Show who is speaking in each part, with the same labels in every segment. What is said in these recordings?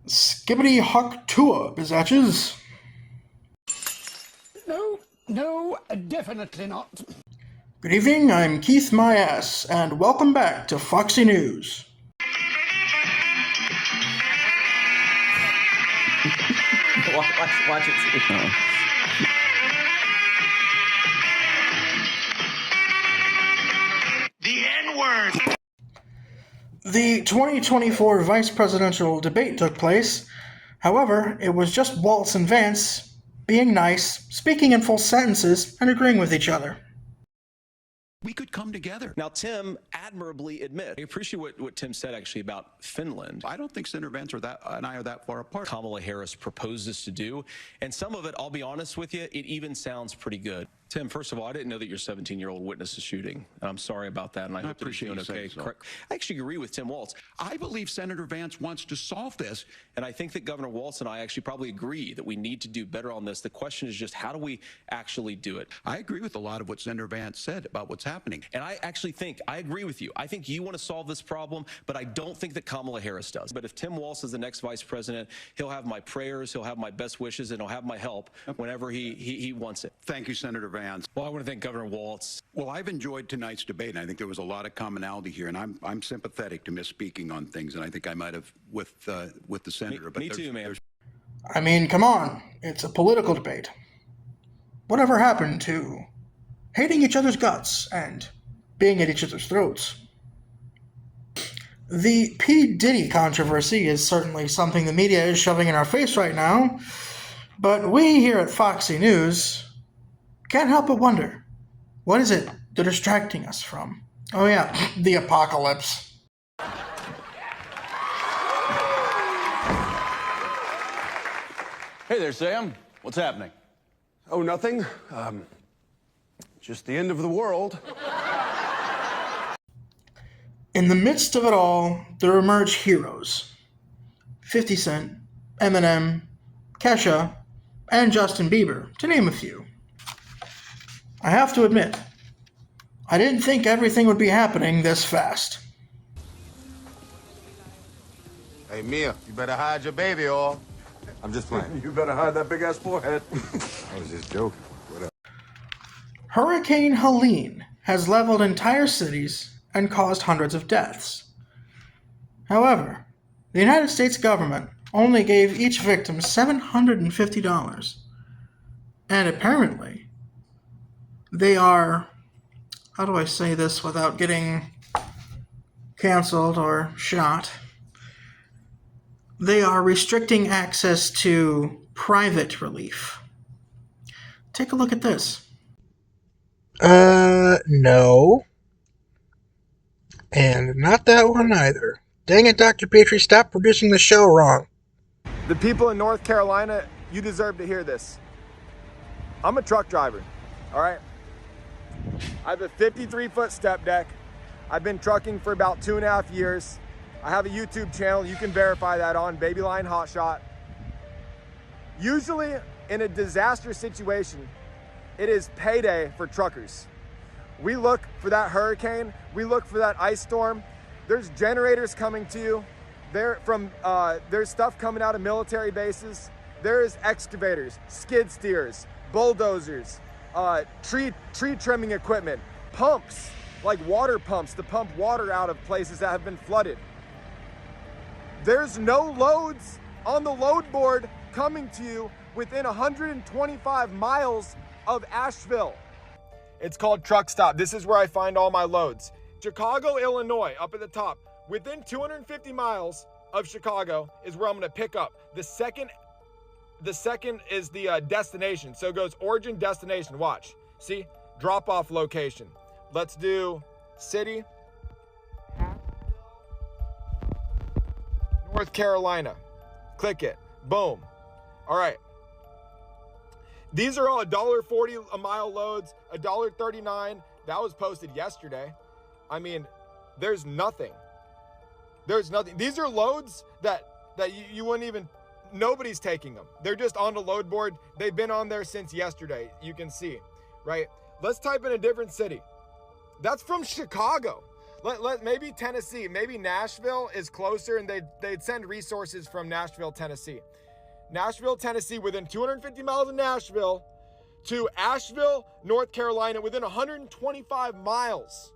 Speaker 1: Skibbity Huck Tua, bizaches.
Speaker 2: No, definitely not.
Speaker 1: Good evening, I'm Keith My Ass, and welcome back to Foxxxy News.
Speaker 3: Watch it.
Speaker 4: The N-word.
Speaker 1: The 2024 vice presidential debate took place. However, it was just Waltz and Vance being nice, speaking in full sentences, and agreeing with each other.
Speaker 5: We could come together.
Speaker 6: Now, Tim admirably admits.
Speaker 7: I appreciate what Tim said actually about Finland.
Speaker 5: I don't think Senator Vance and I are that far apart.
Speaker 7: Kamala Harris proposes to do, and some of it, I'll be honest with you, it even sounds pretty good. Tim, first of all, I didn't know that your 17-year-old witnessed a shooting. I'm sorry about that, and I hope that he's doing okay.
Speaker 5: So.
Speaker 7: I actually agree with Tim Waltz.
Speaker 5: I believe Senator Vance wants to solve this.
Speaker 7: And I think that Governor Waltz and I actually probably agree that we need to do better on this. The question is just how do we actually do it?
Speaker 5: I agree with a lot of what Senator Vance said about what's happening.
Speaker 7: And I actually think, I agree with you. I think you want to solve this problem, but I don't think that Kamala Harris does. But if Tim Waltz is the next vice president, he'll have my prayers, he'll have my best wishes, and he'll have my help whenever he wants it.
Speaker 5: Thank you, Senator Vance.
Speaker 7: Well, I want to thank Governor Waltz.
Speaker 5: Well, I've enjoyed tonight's debate, and I think there was a lot of commonality here, and I'm sympathetic to misspeaking on things, and I think I might have with the senator.
Speaker 7: Me too, man.
Speaker 1: I mean, come on. It's a political debate. Whatever happened to hating each other's guts and being at each other's throats? The P. Diddy controversy is certainly something the media is shoving in our face right now, but we here at Foxxxy News can't help but wonder, what is it they're distracting us from? Oh yeah, the apocalypse.
Speaker 8: Hey there, Sam. What's happening?
Speaker 9: Oh, nothing. Just the end of the world.
Speaker 1: In the midst of it all, there emerge heroes. 50 Cent, Eminem, Kesha, and Justin Bieber, to name a few. I have to admit, I didn't think everything would be happening this fast.
Speaker 10: Hey, Mia, you better hide your baby oil. I'm just playing.
Speaker 9: You better hide that big-ass forehead.
Speaker 10: I was just joking. What up?
Speaker 1: Hurricane Helene has leveled entire cities and caused hundreds of deaths. However, the United States government only gave each victim $750. And apparently, they are, how do I say this without getting canceled or shot? They are restricting access to private relief. Take a look at this. No. And not that one either. Dang it, Dr. Petrie, stop producing the show wrong.
Speaker 11: The people in North Carolina, you deserve to hear this. I'm a truck driver, all right? I have a 53-foot step deck. I've been trucking for about 2.5 years. I have a YouTube channel, you can verify that on, Babyline Hotshot. Usually in a disaster situation, it is payday for truckers. We look for that hurricane, we look for that ice storm. There's generators coming to you. There's stuff coming out of military bases. There's excavators, skid steers, bulldozers, tree trimming equipment, pumps, like water pumps to pump water out of places that have been flooded. There's no loads on the load board coming to you within 125 miles of Asheville. It's called Truck Stop. This is where I find all my loads. Chicago, Illinois, up at the top. Within 250 miles of Chicago is where I'm gonna pick up. The second is the destination. So it goes origin, destination, watch. See, drop-off location. Let's do city. North Carolina. Click it, boom. All right. These are all $1.40 a mile loads, $1.39. That was posted yesterday. I mean, there's nothing. There's nothing. These are loads that you wouldn't even Nobody's taking them. They're just on the load board. They've been on there since yesterday. You can see, right? Let's type in a different city. That's from Chicago. Maybe Tennessee, maybe Nashville is closer, and they'd send resources from Nashville, Tennessee. Nashville, Tennessee, within 250 miles of Nashville, to Asheville, North Carolina, within 125 miles.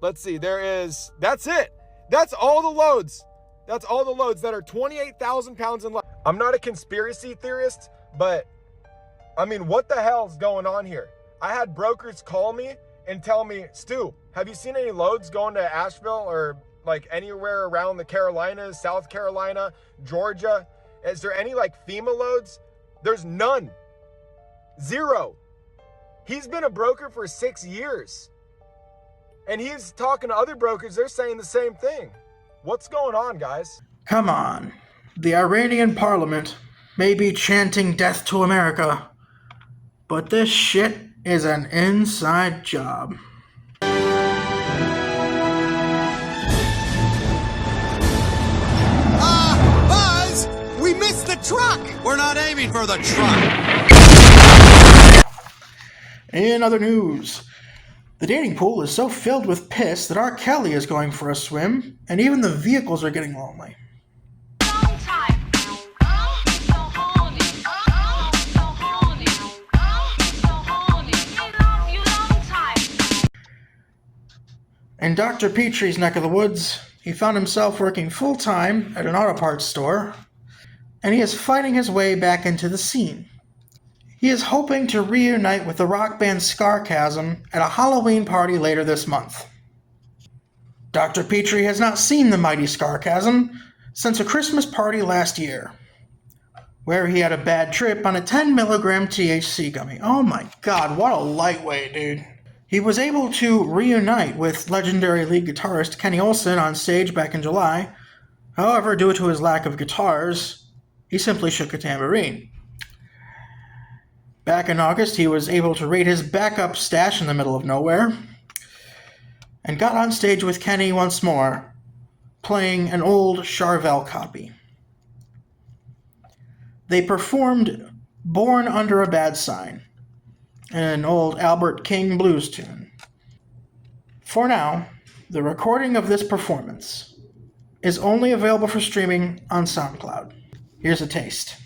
Speaker 11: Let's see, that's it. That's all the loads. That's all the loads that are 28,000 pounds and less. I'm not a conspiracy theorist, but I mean, what the hell's going on here? I had brokers call me and tell me, Stu, have you seen any loads going to Asheville or like anywhere around the Carolinas, South Carolina, Georgia? Is there any like FEMA loads? There's none. Zero. He's been a broker for 6 years. And he's talking to other brokers. They're saying the same thing. What's going on, guys?
Speaker 1: Come on. The Iranian parliament may be chanting death to America, but this shit is an inside job.
Speaker 10: Buzz! We missed the truck! We're not aiming for the truck!
Speaker 1: In other news, the dating pool is so filled with piss that R. Kelly is going for a swim, and even the vehicles are getting lonely. In Dr. Petrie's neck of the woods, he found himself working full-time at an auto parts store, and he is fighting his way back into the scene. He is hoping to reunite with the rock band Scarchasm at a Halloween party later this month. Dr. Petrie has not seen the mighty Scarchasm since a Christmas party last year, where he had a bad trip on a 10 milligram THC gummy. Oh my god, what a lightweight, dude. He was able to reunite with legendary lead guitarist Kenny Olsen on stage back in July. However, due to his lack of guitars, he simply shook a tambourine. Back in August, he was able to raid his backup stash in the middle of nowhere and got on stage with Kenny once more, playing an old Charvel copy. They performed Born Under a Bad Sign, an old Albert King blues tune. For now, the recording of this performance is only available for streaming on SoundCloud. Here's a taste.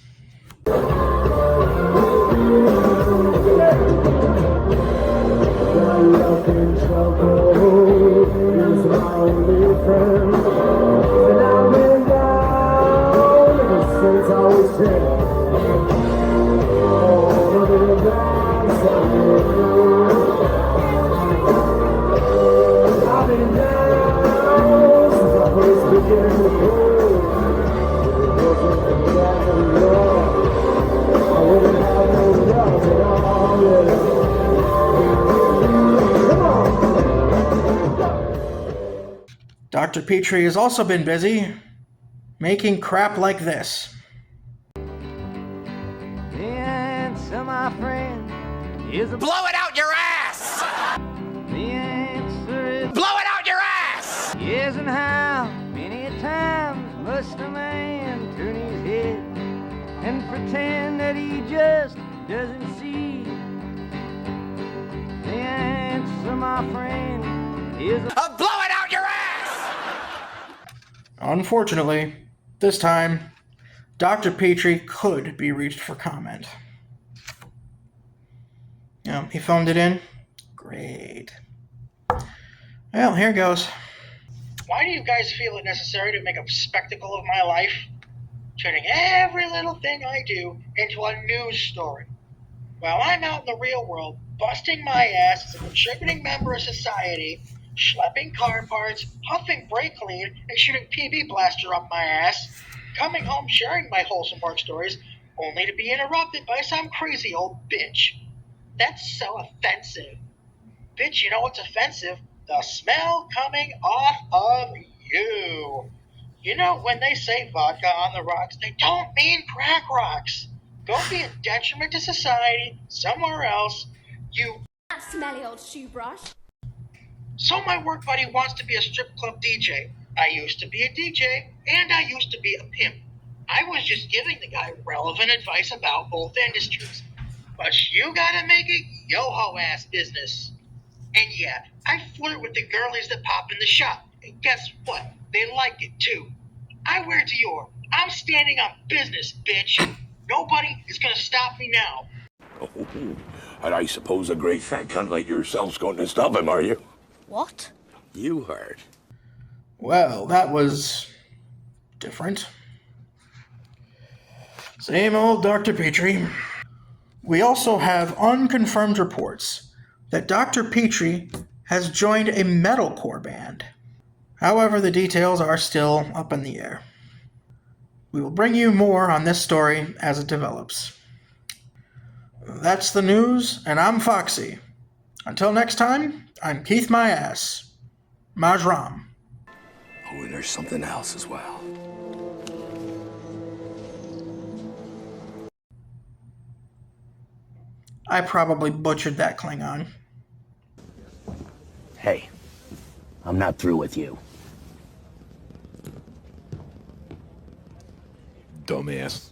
Speaker 1: Dr. Petrie has also been busy making crap like this.
Speaker 3: The answer, my friend, is
Speaker 10: Blow it out your ass!
Speaker 3: the answer is
Speaker 10: Blow it out your ass!
Speaker 3: yes, and how many times must a man turn his head and pretend that he just doesn't see? The answer, my friend, is
Speaker 10: Blow it out your ass!
Speaker 1: Unfortunately, this time, Dr. Petrie could be reached for comment. He phoned it in. Great. Well, here goes.
Speaker 4: Why do you guys feel it necessary to make a spectacle of my life? Turning every little thing I do into a news story. While I'm out in the real world, busting my ass as a contributing member of society, schlepping car parts, huffing brake clean, and shooting PB blaster up my ass, coming home sharing my wholesome work stories, only to be interrupted by some crazy old bitch. That's so offensive. Bitch, you know what's offensive? The smell coming off of you. You know, when they say vodka on the rocks, they don't mean crack rocks. Go be a detriment to society somewhere else, you...
Speaker 12: That smelly old shoe brush.
Speaker 4: So my work buddy wants to be a strip club DJ. I used to be a DJ, and I used to be a pimp. I was just giving the guy relevant advice about both industries. But you gotta make it yo-ho ass business. And yeah, I flirt with the girlies that pop in the shop. And guess what? They like it too. I wear Dior. I'm standing on business, bitch. Nobody is gonna stop me now.
Speaker 13: Oh, and I suppose a great fat cunt like yourself's going to stop him, are you?
Speaker 12: What?
Speaker 13: You heard.
Speaker 1: Well, that was different. Same old Dr. Petrie. We also have unconfirmed reports that Dr. Petrie has joined a metalcore band. However, the details are still up in the air. We will bring you more on this story as it develops. That's the news, and I'm Foxxxy. Until next time, I'm Keith My Ass. Majram.
Speaker 13: Oh, and there's something else as well.
Speaker 1: I probably butchered that Klingon.
Speaker 13: Hey, I'm not through with you. Dumbass.